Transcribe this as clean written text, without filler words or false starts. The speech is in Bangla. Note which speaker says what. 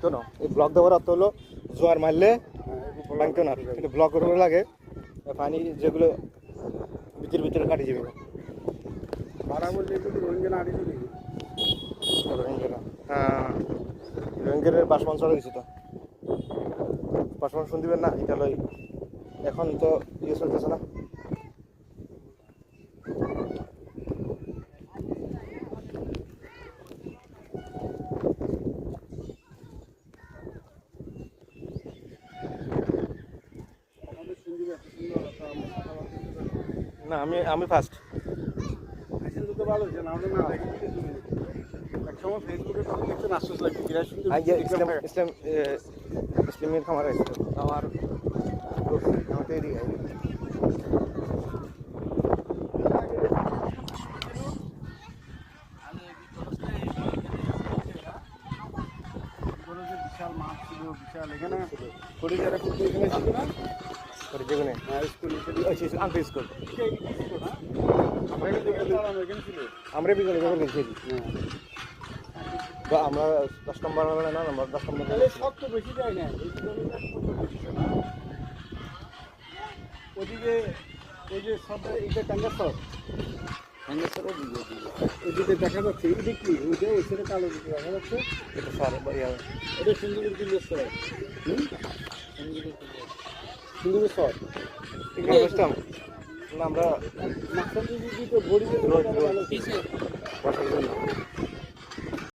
Speaker 1: ভাঙতো না। এই ব্লক দেওয়ার অর্থ হলো জোয়ার মারলে ভাঙতো না, কিন্তু ব্লক করতে লাগে পানি যেগুলো ভিতরে ভিতরে কাটি যাবে না। হ্যাঁ, রোহিঙ্গের বাসমান চলে গেছে তো, বাসমান শুন দিবেন না এটা লই। এখন তো ইয়ে চলতেছে না। না আমি ফার্স্ট।
Speaker 2: ভালো হয়েছে না, না একসময় ফেসবুকে তখন দেখছেন আশ্বাস লাগবে বিরাট সুন্দর
Speaker 1: ইসলামের খামার আছে আমার তৈরি হয়।
Speaker 2: বিশাল মাছ ছিল, বিশাল এখানে করে যারা কিন্তু এখানে ছিল না
Speaker 1: করে যেগুলো
Speaker 2: স্কুল
Speaker 1: আন্তঃ স্কুল
Speaker 2: এখানে ছিল।
Speaker 1: আমরা বিকেলে যখন গেছি আমরা 10 নম্বর না নম্বর 10 নম্বর
Speaker 2: সব তো বেশি যায় না, ওদিকে ওই যে সব এটা টাঙ্গা সব এদিকে দেখা যাচ্ছে, এদিকে কি ওইটা এসে কালো দিকে দেখা যাচ্ছে,
Speaker 1: এটা স্যার
Speaker 2: এটা সুন্দর দিল্লের সর, সুন্দর সর
Speaker 1: বুঝতাম না আমরা
Speaker 2: মাস্টার দিদি তো বড়ি